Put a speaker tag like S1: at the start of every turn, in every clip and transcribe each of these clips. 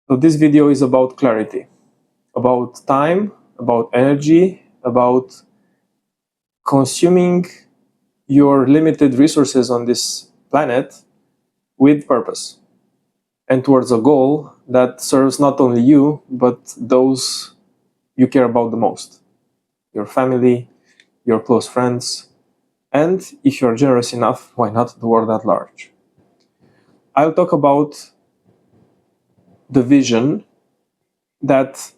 S1: So this video is about clarity, about time, about energy, about consuming your limited resources on this planet with purpose and towards a goal that serves not only you, but those you care about the most, your family, your close friends, and if you're generous enough, why not the world at large. I'll talk about the vision that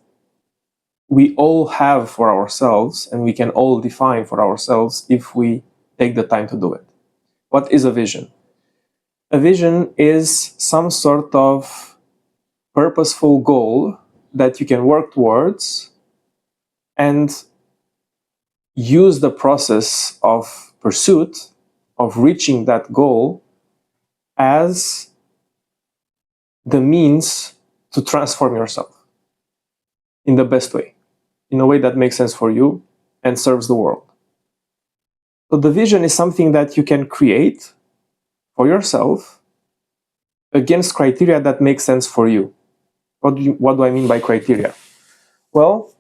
S1: we all have for ourselves and we can all define for ourselves if we take the time to do it. What is a vision? A vision is some sort of purposeful goal that you can work towards and use the process of pursuit, of reaching that goal, as the means to transform yourself in the best way, in a way that makes sense for you and serves the world. So the vision is something that you can create for yourself against criteria that make sense for you. What do I mean by criteria? Well,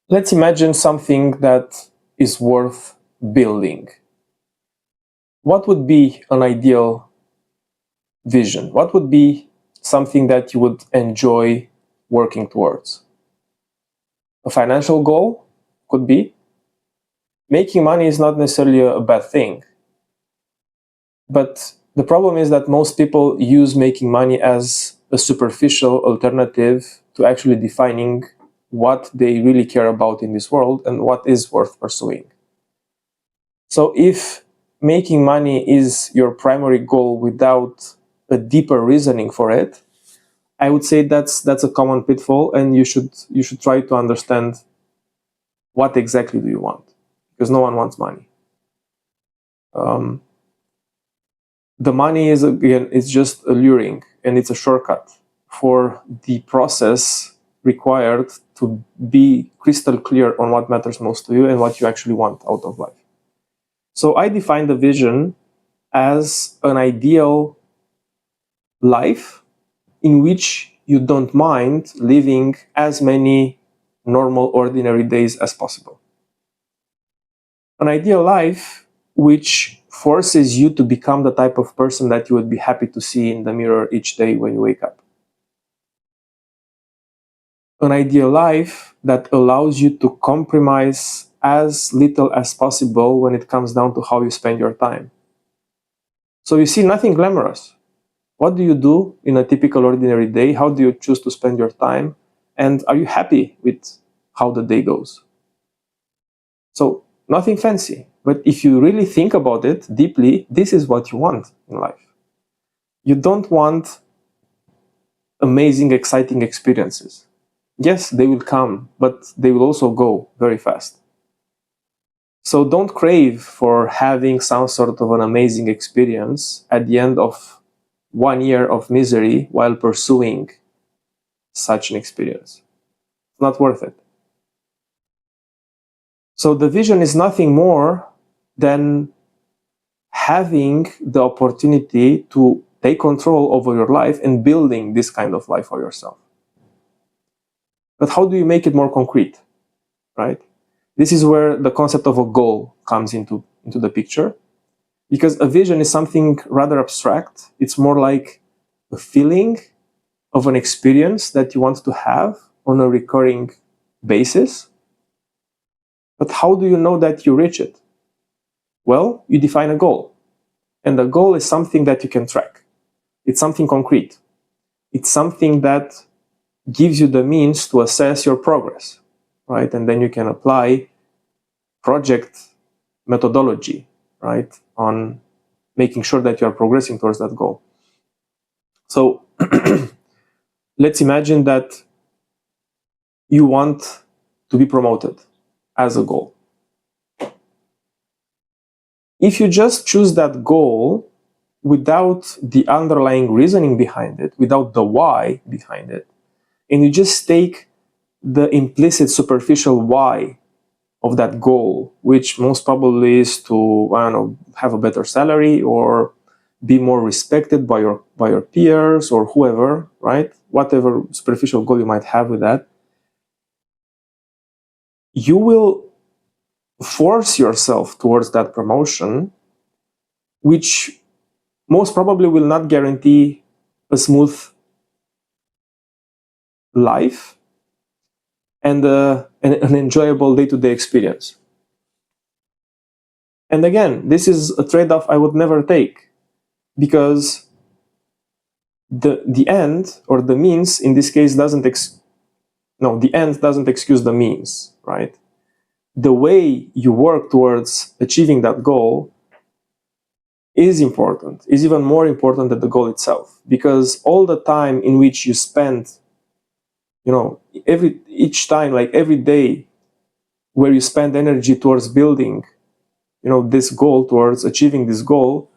S1: let's imagine something that is worth building. What would be an ideal vision? What would be something that you would enjoy working towards? A financial goal could be. Making money is not necessarily a bad thing. But the problem is that most people use making money as a superficial alternative to actually defining what they really care about in this world and what is worth pursuing. So if making money is your primary goal without a deeper reasoning for it, I would say that's a common pitfall, and you should try to understand what exactly do you want, because no one wants money. The money is, again, it's just alluring, and it's a shortcut for the process required to be crystal clear on what matters most to you and what you actually want out of life. So I define the vision as an ideal life in which you don't mind living as many normal, ordinary days as possible. An ideal life which forces you to become the type of person that you would be happy to see in the mirror each day when you wake up. An ideal life that allows you to compromise as little as possible when it comes down to how you spend your time. So you see, nothing glamorous. What do you do in a typical ordinary day? How do you choose to spend your time? And are you happy with how the day goes? So nothing fancy. But if you really think about it deeply, this is what you want in life. You don't want amazing, exciting experiences. Yes, they will come, but they will also go very fast. So don't crave for having some sort of an amazing experience at the end of 1 year of misery while pursuing such an experience. It's not worth it. So the vision is nothing more than having the opportunity to take control over your life and building this kind of life for yourself. But how do you make it more concrete, right? This is where the concept of a goal comes into the picture, because a vision is something rather abstract. It's more like a feeling of an experience that you want to have on a recurring basis. But how do you know that you reach it? Well, you define a goal. And the goal is something that you can track. It's something concrete. It's something that gives you the means to assess your progress, right? And then you can apply project methodology, right, on making sure that you are progressing towards that goal. So let's imagine that you want to be promoted as a goal. If you just choose that goal without the underlying reasoning behind it, without the why behind it, and you just take the implicit superficial why of that goal, which most probably is to, I don't know, have a better salary or be more respected by your peers or whoever, right? Whatever superficial goal you might have with that, you will force yourself towards that promotion, which most probably will not guarantee a smooth life and an enjoyable day-to-day experience. And again, this is a trade-off I would never take, because the end or the means in this case the end doesn't excuse the means, right? The way you work towards achieving that goal is important, is even more important than the goal itself, because all the time in which you spend, each time, like every day where you spend energy towards building, this goal, towards achieving this goal,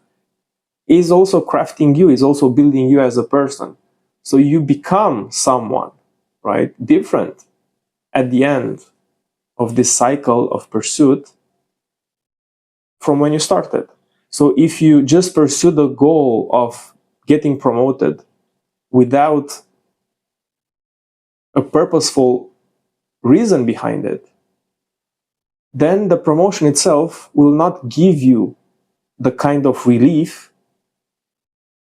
S1: is also crafting you, is also building you as a person. So you become someone, right, different at the end of this cycle of pursuit from when you started. So if you just pursue the goal of getting promoted without a purposeful reason behind it, then the promotion itself will not give you the kind of relief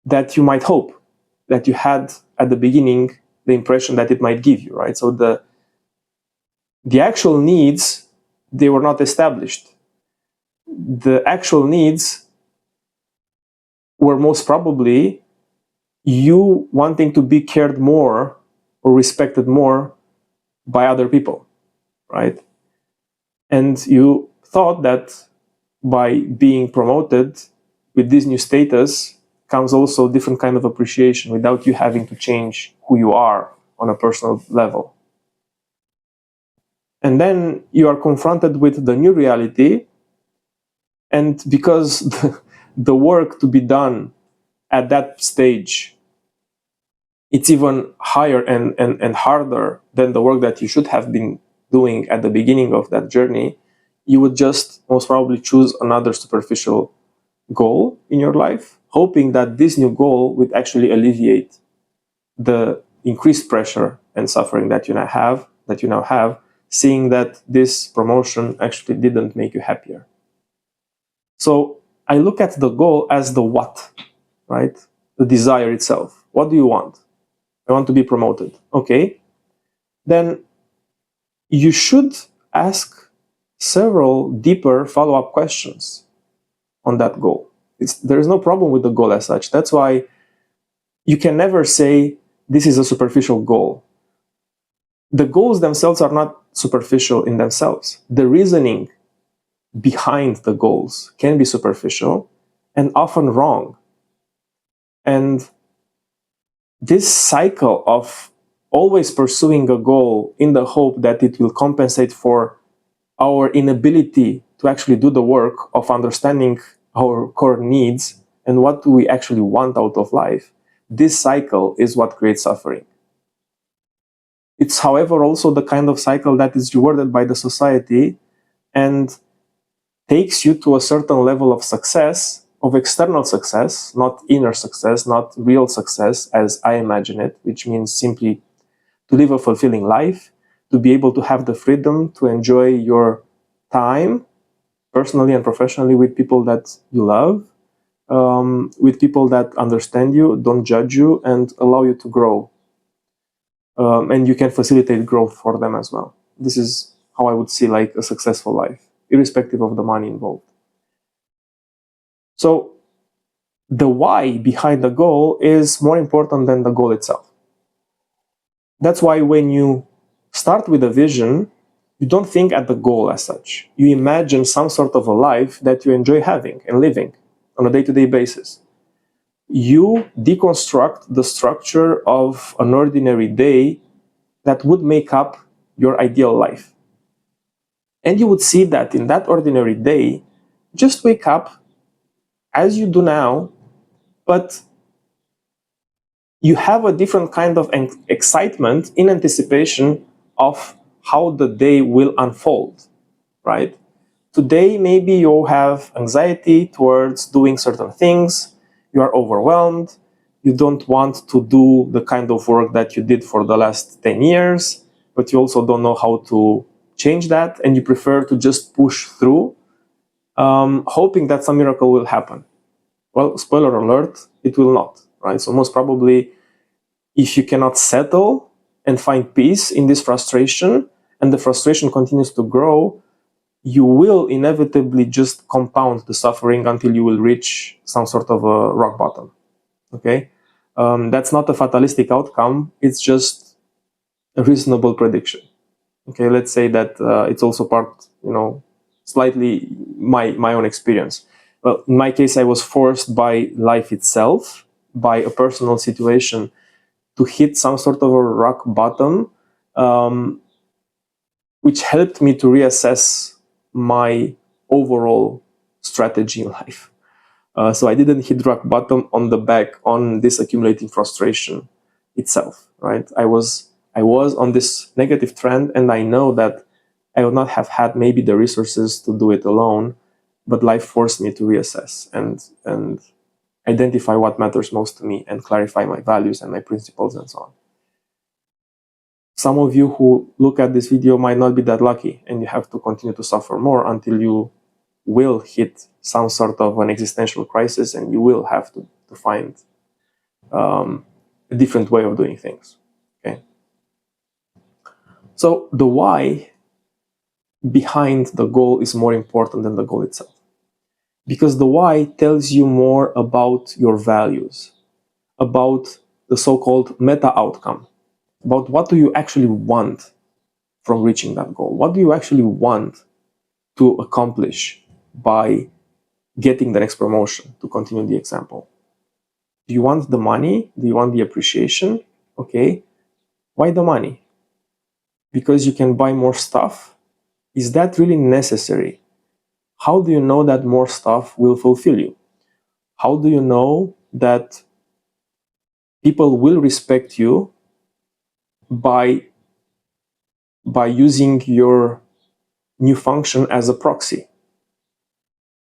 S1: that you might hope, that you had at the beginning, the impression that it might give you, right? So the actual needs, they were not established. The actual needs were most probably you wanting to be cared more or respected more by other people, right? And you thought that by being promoted with this new status comes also different kind of appreciation without you having to change who you are on a personal level. And then you are confronted with the new reality, and because the work to be done at that stage, it's even higher and harder than the work that you should have been doing at the beginning of that journey, you would just most probably choose another superficial goal in your life, hoping that this new goal would actually alleviate the increased pressure and suffering that you now have, seeing that this promotion actually didn't make you happier. So I look at the goal as the what, right? The desire itself. What do you want? I want to be promoted. Okay. Then you should ask several deeper follow-up questions on that goal. There is no problem with the goal as such. That's why you can never say this is a superficial goal. The goals themselves are not superficial in themselves. The reasoning behind the goals can be superficial and often wrong. And this cycle of always pursuing a goal in the hope that it will compensate for our inability to actually do the work of understanding our core needs and what do we actually want out of life, this cycle is what creates suffering. It's, however, also the kind of cycle that is rewarded by the society and takes you to a certain level of success, of external success, not inner success, not real success as I imagine it, which means simply to live a fulfilling life, to be able to have the freedom to enjoy your time, personally and professionally, with people that you love, with people that understand you, don't judge you, and allow you to grow. And you can facilitate growth for them as well. This is how I would see like a successful life, irrespective of the money involved. So the why behind the goal is more important than the goal itself. That's why when you start with a vision, you don't think at the goal as such. You imagine some sort of a life that you enjoy having and living on a day-to-day basis. You deconstruct the structure of an ordinary day that would make up your ideal life. And you would see that in that ordinary day, just wake up as you do now, but you have a different kind of excitement in anticipation of how the day will unfold, right? Today, maybe you have anxiety towards doing certain things. you are overwhelmed, you don't want to do the kind of work that you did for the last 10 years, but you also don't know how to change that, and you prefer to just push through, hoping that some miracle will happen. Well, spoiler alert, it will not, right? So most probably, if you cannot settle and find peace in this frustration, and the frustration continues to grow, you will inevitably just compound the suffering until you will reach some sort of a rock bottom. Okay, that's not a fatalistic outcome. It's just a reasonable prediction. Okay, let's say that it's also part, slightly my own experience. Well, in my case, I was forced by life itself, by a personal situation, to hit some sort of a rock bottom, which helped me to reassess my overall strategy in life. So I didn't hit rock bottom on the back on this accumulating frustration itself, right? I was on this negative trend, and I know that I would not have had maybe the resources to do it alone, but life forced me to reassess and identify what matters most to me and clarify my values and my principles and so on. Some of you who look at this video might not be that lucky, and you have to continue to suffer more until you will hit some sort of an existential crisis, and you will have to find a different way of doing things. Okay. So the why behind the goal is more important than the goal itself, because the why tells you more about your values, about the so-called meta outcome, about what do you actually want from reaching that goal. What do you actually want to accomplish by getting the next promotion, to continue the example? Do you want the money? Do you want the appreciation? Okay. Why the money? Because you can buy more stuff? Is that really necessary? How do you know that more stuff will fulfill you? How do you know that people will respect you by using your new function as a proxy?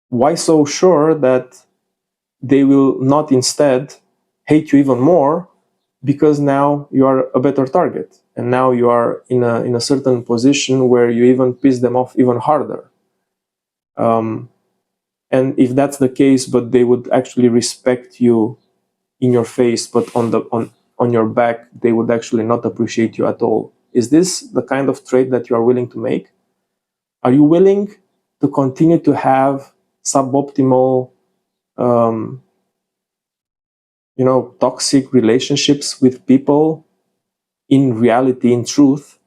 S1: Why so sure that they will not instead hate you even more because now you are a better target, and now you are in a certain position where you even piss them off even harder? And if that's the case, but they would actually respect you in your face, but on your back, they would actually not appreciate you at all. Is this the kind of trade that you are willing to make? Are you willing to continue to have suboptimal, toxic relationships with people in reality, in truth,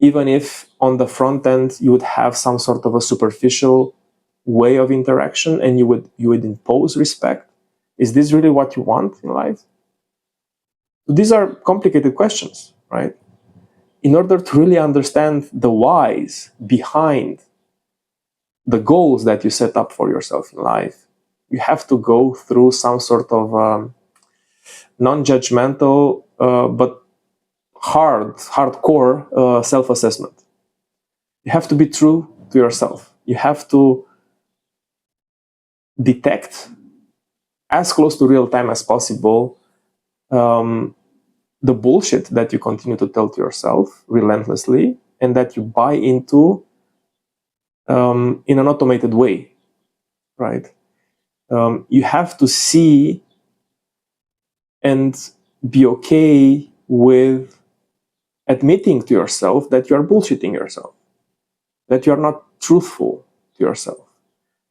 S1: even if on the front end you would have some sort of a superficial way of interaction and you would impose respect? Is this really what you want in life? These are complicated questions, right? In order to really understand the whys behind the goals that you set up for yourself in life, you have to go through some sort of non-judgmental but hardcore self-assessment. You have to be true to yourself. You have to detect, as close to real time as possible, the bullshit that you continue to tell to yourself relentlessly and that you buy into in an automated way, right? You have to see and be okay with admitting to yourself that you are bullshitting yourself, that you are not truthful to yourself,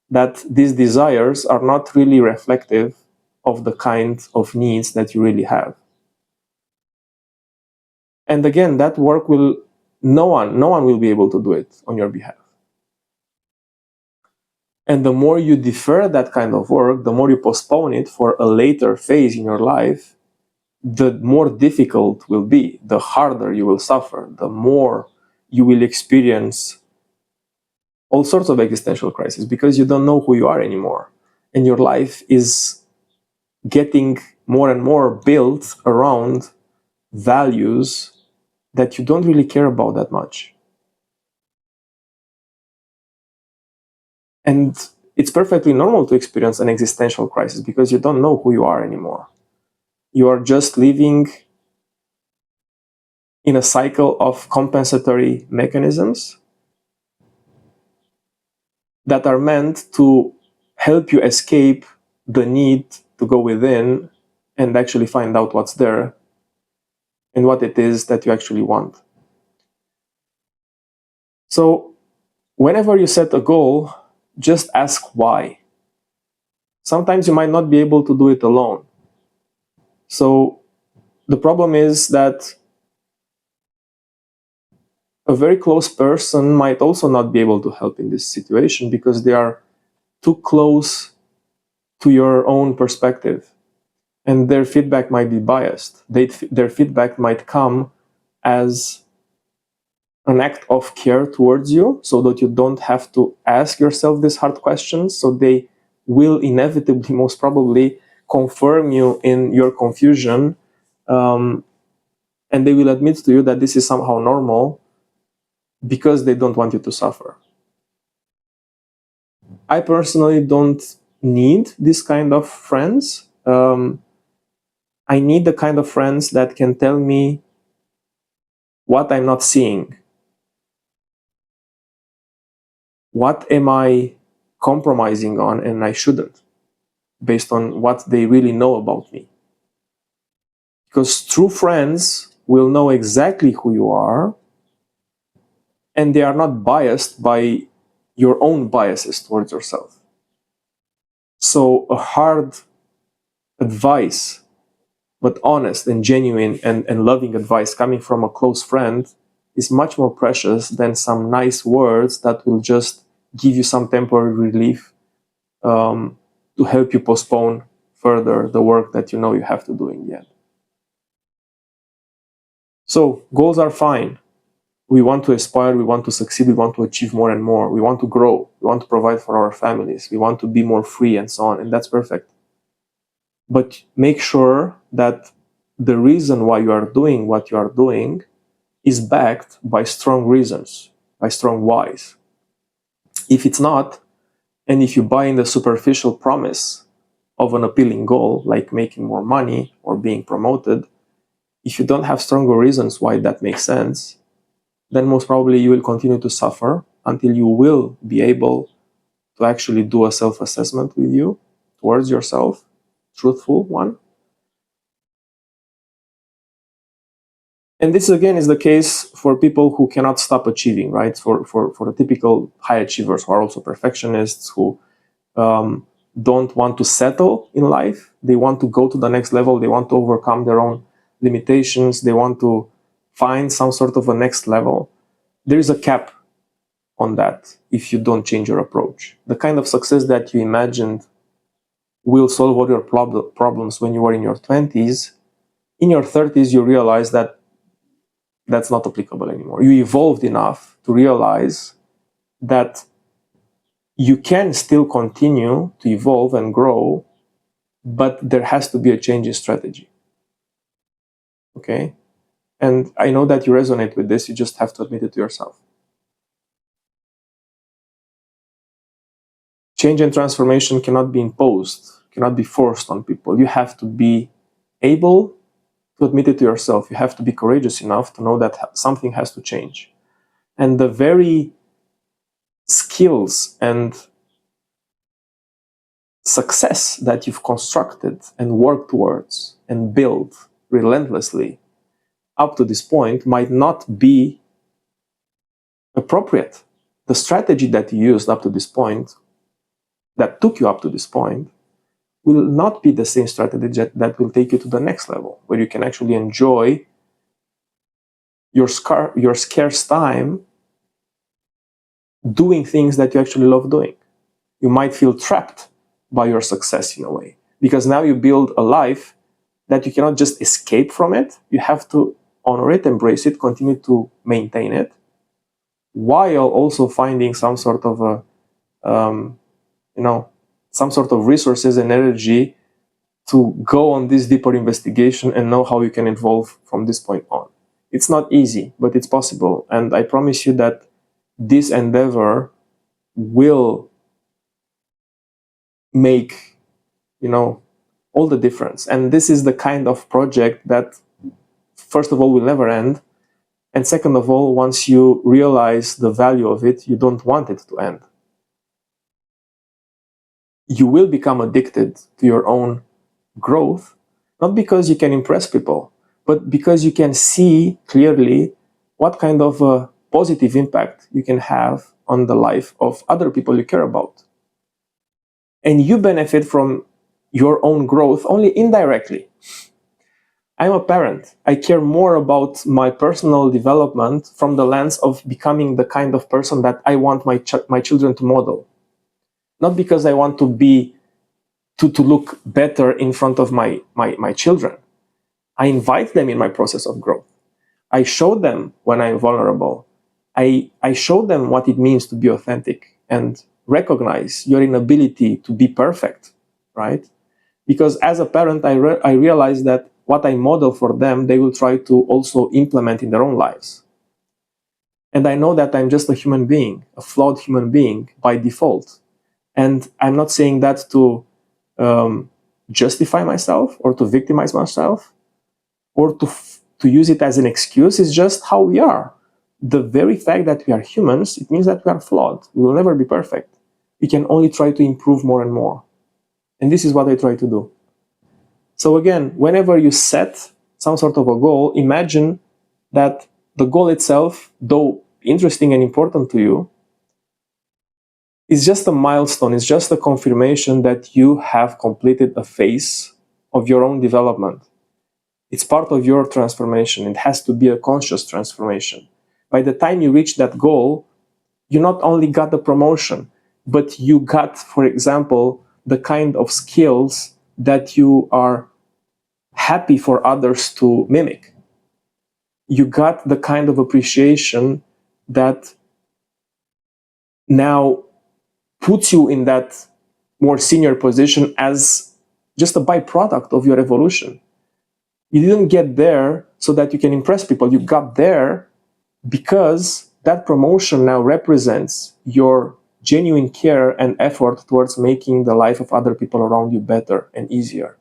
S1: that these desires are not really reflective of the kind of needs that you really have. And again, that work no one will be able to do it on your behalf. And the more you defer that kind of work, the more you postpone it for a later phase in your life, the more difficult will be, the harder you will suffer, the more you will experience all sorts of existential crises because you don't know who you are anymore. And your life is getting more and more built around values that you don't really care about that much. And it's perfectly normal to experience an existential crisis because you don't know who you are anymore. You are just living in a cycle of compensatory mechanisms that are meant to help you escape the need to go within and actually find out what's there and what it is that you actually want. So whenever you set a goal, just ask why. Sometimes you might not be able to do it alone. So the problem is that a very close person might also not be able to help in this situation because they are too close to your own perspective, and their feedback might be biased. Their feedback might come as an act of care towards you so that you don't have to ask yourself these hard questions. So they will inevitably, most probably, confirm you in your confusion, and they will admit to you that this is somehow normal because they don't want you to suffer. I personally don't need this kind of friends. I need the kind of friends that can tell me what I'm not seeing. What am I compromising on and I shouldn't, based on what they really know about me? Because true friends will know exactly who you are, and they are not biased by your own biases towards yourself. So a hard advice, but honest and genuine and loving advice coming from a close friend is much more precious than some nice words that will just give you some temporary relief to help you postpone further the work that you know you have to do in the end. So goals are fine. We want to aspire, we want to succeed, we want to achieve more and more. We want to grow, we want to provide for our families, we want to be more free and so on, and that's perfect. But make sure that the reason why you are doing what you are doing is backed by strong reasons, by strong whys. If it's not, and if you buy in the superficial promise of an appealing goal, like making more money or being promoted, if you don't have stronger reasons why that makes sense, then most probably you will continue to suffer until you will be able to actually do a self-assessment with you towards yourself, truthful one. And this again is the case for people who cannot stop achieving, right? For the typical high achievers who are also perfectionists, who don't want to settle in life. They want to go to the next level. They want to overcome their own limitations. They want to find some sort of a next level. There is a cap on that if you don't change your approach. The kind of success that you imagined will solve all your problems when you were in your 20s. In your 30s, you realize that that's not applicable anymore. You evolved enough to realize that you can still continue to evolve and grow, but there has to be a change in strategy. Okay? And I know that you resonate with this, you just have to admit it to yourself. Change and transformation cannot be imposed, cannot be forced on people. You have to be able to admit it to yourself. You have to be courageous enough to know that something has to change. And the very skills and success that you've constructed and worked towards and built relentlessly up to this point might not be appropriate. The strategy that you used up to this point, that took you up to this point, will not be the same strategy that will take you to the next level, where you can actually enjoy your scarce time doing things that you actually love doing. You might feel trapped by your success in a way, because now you build a life that you cannot just escape from it. You have to honor it, embrace it, continue to maintain it, while also finding some sort of a, some sort of resources and energy to go on this deeper investigation and know how you can evolve from this point on. It's not easy, but it's possible. And I promise you that this endeavor will make, all the difference. And this is the kind of project that, first of all, will never end. And second of all, once you realize the value of it, you don't want it to end. You will become addicted to your own growth, not because you can impress people, but because you can see clearly what kind of a positive impact you can have on the life of other people you care about. And you benefit from your own growth only indirectly. I'm a parent. I care more about my personal development from the lens of becoming the kind of person that I want my children to model. Not because I want to be to look better in front of my children. I invite them in my process of growth. I show them when I'm vulnerable. I show them what it means to be authentic and recognize your inability to be perfect, right? Because as a parent, I realize that what I model for them, they will try to also implement in their own lives. And I know that I'm just a human being, a flawed human being by default. And I'm not saying that to justify myself or to victimize myself or to use it as an excuse. It's just how we are. The very fact that we are humans, it means that we are flawed. We will never be perfect. We can only try to improve more and more. And this is what I try to do. So again, whenever you set some sort of a goal, imagine that the goal itself, though interesting and important to you, is just a milestone. It's just a confirmation that you have completed a phase of your own development. It's part of your transformation. It has to be a conscious transformation. By the time you reach that goal, you not only got the promotion, but you got, for example, the kind of skills that you are happy for others to mimic. You got the kind of appreciation that now puts you in that more senior position as just a byproduct of your evolution. You didn't get there so that you can impress people. You got there because that promotion now represents your genuine care and effort towards making the life of other people around you better and easier.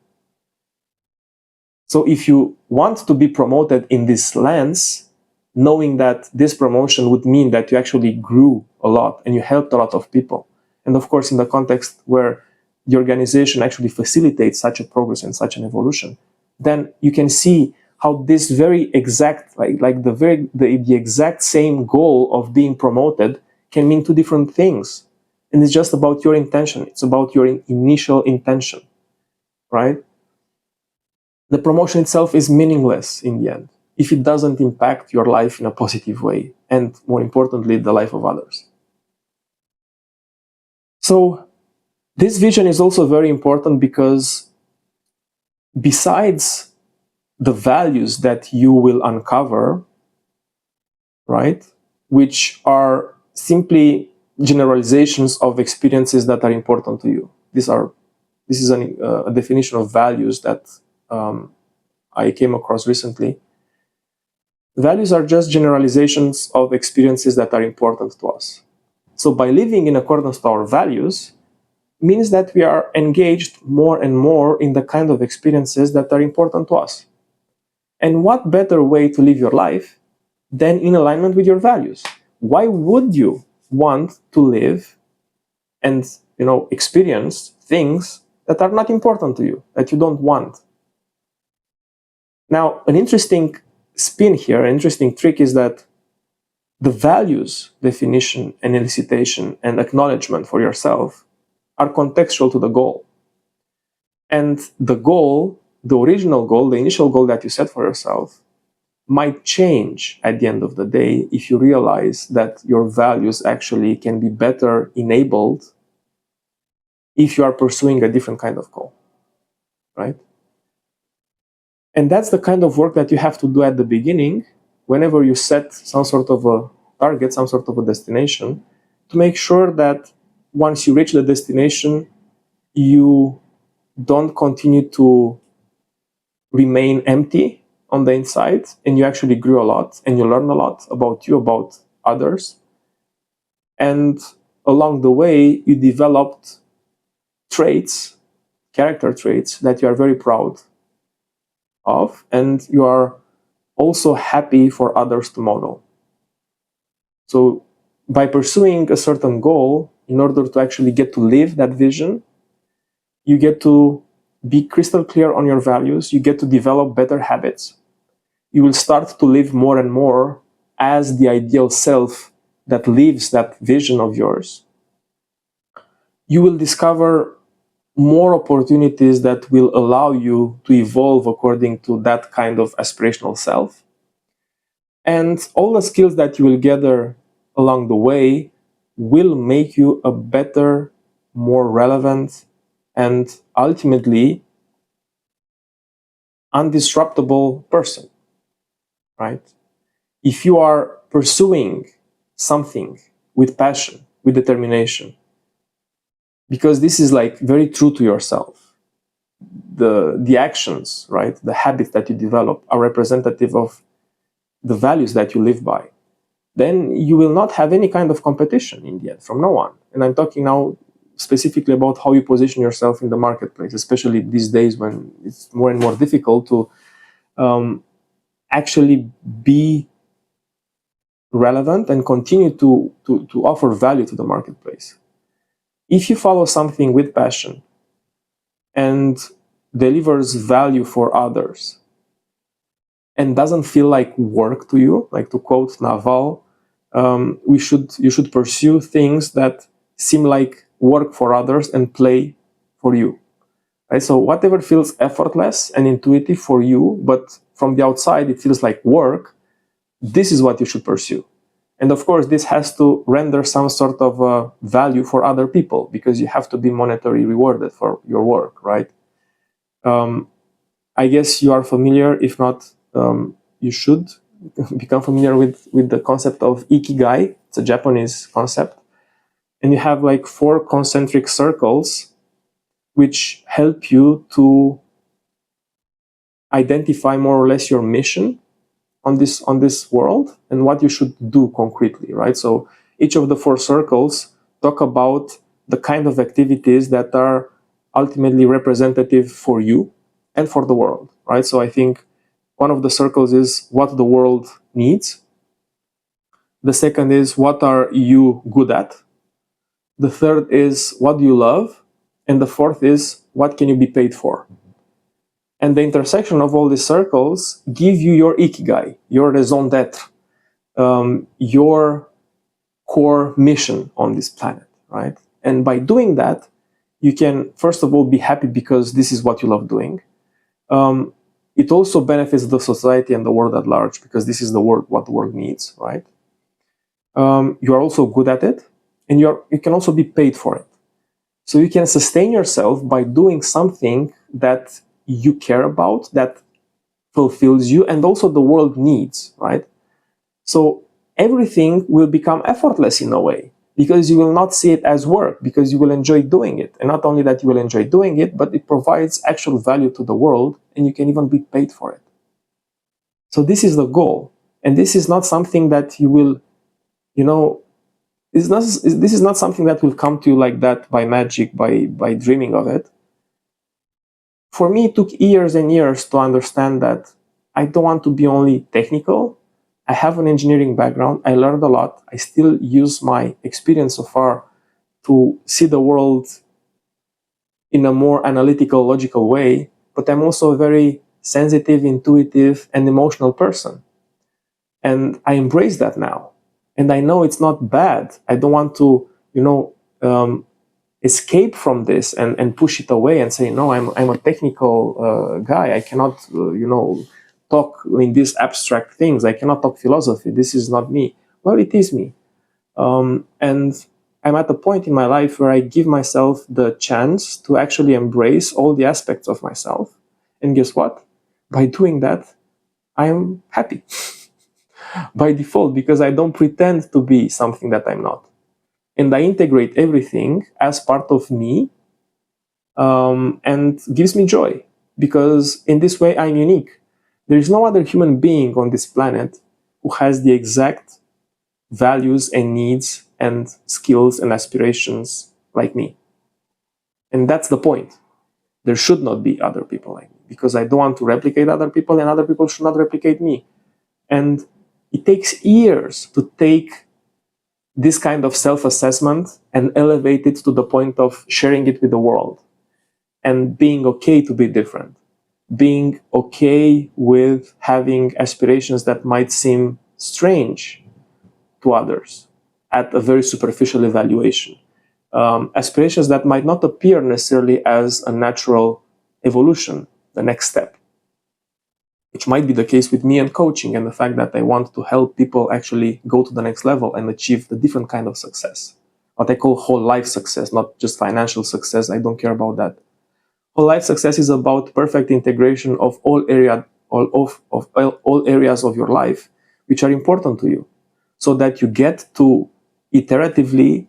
S1: So if you want to be promoted in this lens, knowing that this promotion would mean that you actually grew a lot and you helped a lot of people, and of course in the context where the organization actually facilitates such a progress and such an evolution, then you can see how this very exact, the exact same goal of being promoted can mean two different things. And it's just about your intention. It's about your initial intention, right? The promotion itself is meaningless in the end if it doesn't impact your life in a positive way, and more importantly, the life of others. So this vision is also very important because besides the values that you will uncover, right, which are simply generalizations of experiences that are important to you. This is a definition of values that I came across recently. Values are just generalizations of experiences that are important to us. So by living in accordance to our values means that we are engaged more and more in the kind of experiences that are important to us. And what better way to live your life than in alignment with your values? Why would you want to live and experience things that are not important to you, that you don't want? Now, an interesting spin here, an interesting trick is that the values definition and elicitation and acknowledgement for yourself are contextual to the goal. And the goal, the original goal, the initial goal that you set for yourself might change at the end of the day if you realize that your values actually can be better enabled if you are pursuing a different kind of goal, right? And that's the kind of work that you have to do at the beginning whenever you set some sort of a target, some sort of a destination, to make sure that once you reach the destination, you don't continue to remain empty on the inside, and you actually grew a lot and you learn a lot about you, about others. And along the way, you developed traits, character traits that you are very proud of, and you are also happy for others to model. So by pursuing a certain goal, in order to actually get to live that vision, you get to be crystal clear on your values, you get to develop better habits, you will start to live more and more as the ideal self that lives that vision of yours. You will discover more opportunities that will allow you to evolve according to that kind of aspirational self. And all the skills that you will gather along the way will make you a better, more relevant, and ultimately undisruptable person, right? If you are pursuing something with passion, with determination, because this is like very true to yourself, the actions, right, the habits that you develop are representative of the values that you live by, then you will not have any kind of competition in the end from no one. And I'm talking now specifically about how you position yourself in the marketplace, especially these days when it's more and more difficult to actually be relevant and continue to offer value to the marketplace. If you follow something with passion and delivers value for others and doesn't feel like work to you, like to quote Naval, you should pursue things that seem like work for others and play for you. Right? So whatever feels effortless and intuitive for you, but from the outside it feels like work, this is what you should pursue. And of course, this has to render some sort of value for other people, because you have to be monetarily rewarded for your work, right? I guess you are familiar. If not, you should become familiar with the concept of ikigai. It's a Japanese concept. And you have like 4 concentric circles which help you to identify more or less your mission on this world and what you should do concretely, right? So each of the 4 circles talk about the kind of activities that are ultimately representative for you and for the world, right? So I think one of the circles is what the world needs. The second is what are you good at? The third is what do you love? And the fourth is what can you be paid for? And the intersection of all these circles give you your ikigai, your raison d'etre, your core mission on this planet, right? And by doing that, you can, first of all, be happy because this is what you love doing. It also benefits the society and the world at large, because this is what the world needs, right? You are also good at it, and you can also be paid for it. So you can sustain yourself by doing something that you care about, that fulfills you, and also the world needs, right? So everything will become effortless in a way, because you will not see it as work, because you will enjoy doing it. And not only that you will enjoy doing it, but it provides actual value to the world, and you can even be paid for it. So this is the goal. And this is not something that you will, this is not something that will come to you like that by magic, by dreaming of it. For me, it took years and years to understand that I don't want to be only technical. I have an engineering background. I learned a lot. I still use my experience so far to see the world in a more analytical, logical way. But I'm also a very sensitive, intuitive, and emotional person. And I embrace that now. And I know it's not bad. I don't want to, escape from this and push it away and say, no, I'm a technical guy. I cannot, talk in these abstract things. I cannot talk philosophy. This is not me. Well, it is me. And I'm at a point in my life where I give myself the chance to actually embrace all the aspects of myself. And guess what? By doing that, I am happy by default, because I don't pretend to be something that I'm not. And I integrate everything as part of me, and gives me joy, because in this way I'm unique. There is no other human being on this planet who has the exact values and needs and skills and aspirations like me. And that's the point. There should not be other people like me, because I don't want to replicate other people, and other people should not replicate me. And it takes years to take this kind of self-assessment and elevate it to the point of sharing it with the world and being okay to be different, being okay with having aspirations that might seem strange to others at a very superficial evaluation. Aspirations that might not appear necessarily as a natural evolution, the next step, which might be the case with me and coaching, and the fact that I want to help people actually go to the next level and achieve the different kind of success. What I call whole life success, not just financial success. I don't care about that. Whole life success is about perfect integration of all areas of your life which are important to you, so that you get to iteratively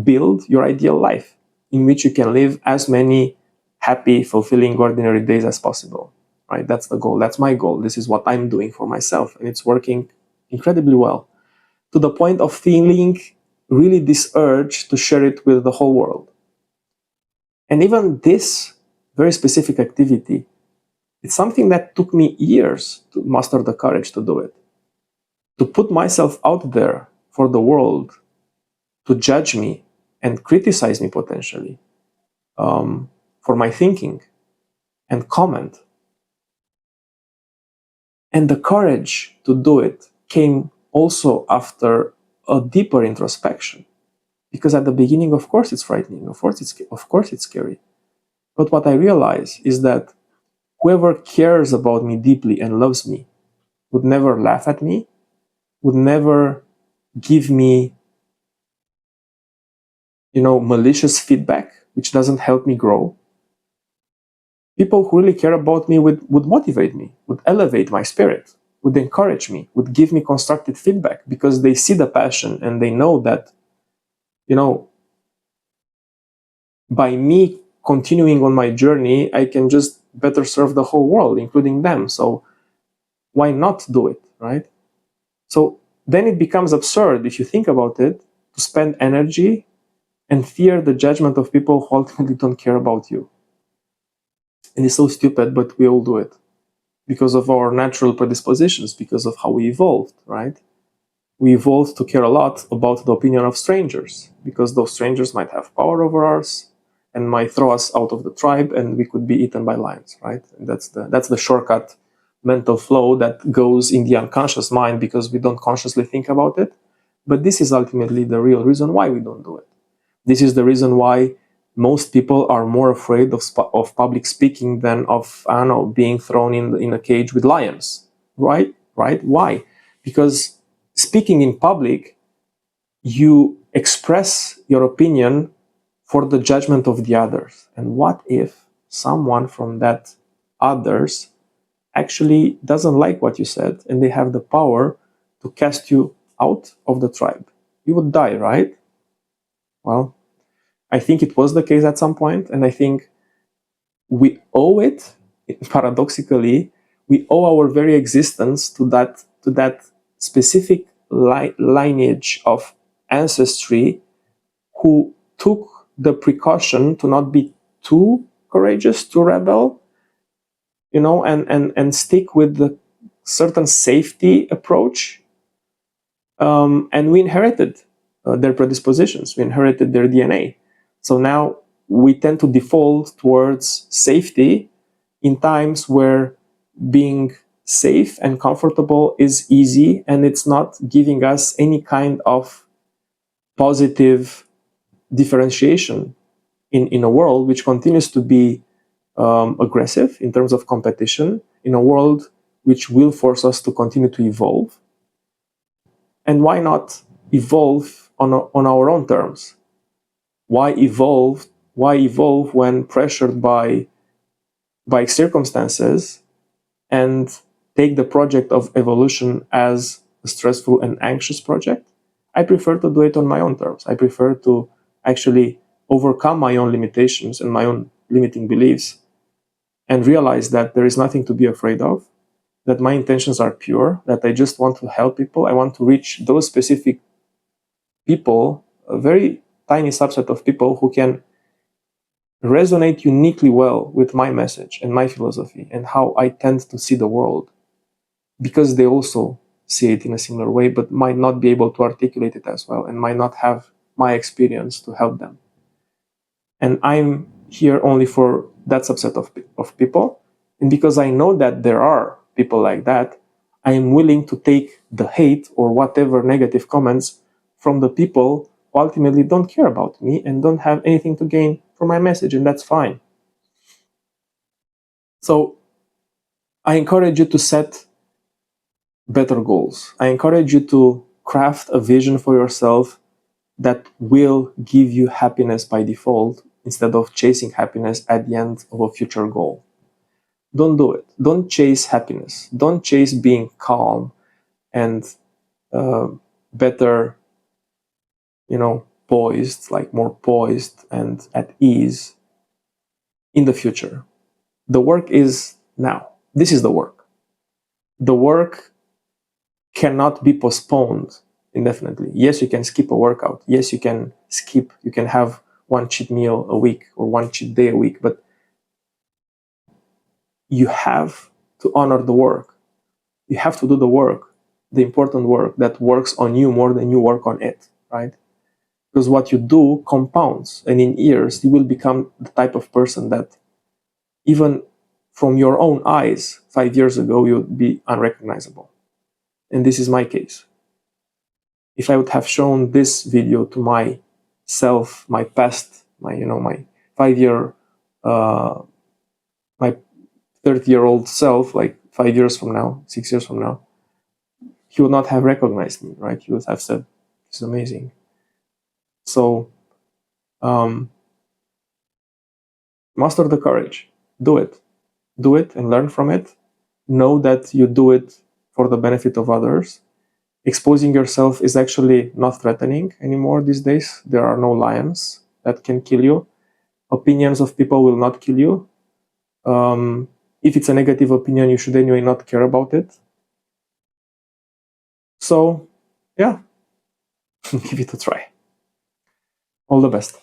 S1: build your ideal life in which you can live as many happy, fulfilling, ordinary days as possible. Right? That's the goal. That's my goal. This is what I'm doing for myself, and it's working incredibly well, to the point of feeling really this urge to share it with the whole world. And even this very specific activity, it's something that took me years to muster the courage to do it. To put myself out there for the world to judge me and criticize me potentially for my thinking and comment. And the courage to do it came also after a deeper introspection. Because at the beginning, of course, it's frightening. Of course, it's scary. But what I realize is that whoever cares about me deeply and loves me would never laugh at me, would never give me, malicious feedback, which doesn't help me grow. People who really care about me would motivate me, would elevate my spirit, would encourage me, would give me constructive feedback, because they see the passion and they know that, by me continuing on my journey, I can just better serve the whole world, including them. So why not do it, right? So then it becomes absurd, if you think about it, to spend energy and fear the judgment of people who ultimately don't care about you. And it's so stupid, but we all do it because of our natural predispositions, because of how we evolved, right? We evolved to care a lot about the opinion of strangers, because those strangers might have power over us and might throw us out of the tribe, and we could be eaten by lions, right? And that's the shortcut mental flow that goes in the unconscious mind, because we don't consciously think about it. But this is ultimately the real reason why we don't do it. This is the reason why most people are more afraid of public speaking than of, being thrown in a cage with lions, right? Why? Because speaking in public, you express your opinion for the judgment of the others. And what if someone from that others actually doesn't like what you said, and they have the power to cast you out of the tribe? You would die, right? Well, I think it was the case at some point, and I think we owe it, paradoxically, we owe our very existence to that specific lineage of ancestry who took the precaution to not be too courageous, to rebel, and stick with the certain safety approach. And we inherited their predispositions, we inherited their DNA. So now we tend to default towards safety in times where being safe and comfortable is easy, and it's not giving us any kind of positive differentiation in a world which continues to be aggressive in terms of competition, in a world which will force us to continue to evolve. And why not evolve on our own terms? Why evolve when pressured by circumstances, and take the project of evolution as a stressful and anxious project? I prefer to do it on my own terms. I prefer to actually overcome my own limitations and my own limiting beliefs, and realize that there is nothing to be afraid of, that my intentions are pure, that I just want to help people. I want to reach those specific people, a very tiny subset of people who can resonate uniquely well with my message and my philosophy and how I tend to see the world, because they also see it in a similar way, but might not be able to articulate it as well and might not have my experience to help them. And I'm here only for that subset of people. And because I know that there are people like that, I am willing to take the hate or whatever negative comments from the people who ultimately don't care about me and don't have anything to gain from my message, and that's fine. So I encourage you to set better goals. I encourage you to craft a vision for yourself that will give you happiness by default instead of chasing happiness at the end of a future goal. Don't do it. Don't chase happiness. Don't chase being calm and better, poised, like more poised and at ease in the future. The work is now. This is the work. The work cannot be postponed indefinitely. Yes, you can skip a workout. Yes, you can have one cheat meal a week or one cheat day a week, but you have to honor the work. You have to do the work, the important work that works on you more than you work on it, right? Because what you do compounds, and in years, you will become the type of person that even from your own eyes 5 years ago, you would be unrecognizable. And this is my case. If I would have shown this video to myself, my past, my 5-year, my 30-year-old self, like 5 years from now, 6 years from now, he would not have recognized me, right? He would have said, "This is amazing." So, muster the courage. Do it. Do it and learn from it. Know that you do it for the benefit of others. Exposing yourself is actually not threatening anymore these days. There are no lions that can kill you. Opinions of people will not kill you. If it's a negative opinion, you should anyway not care about it. So, yeah, give it a try. All the best.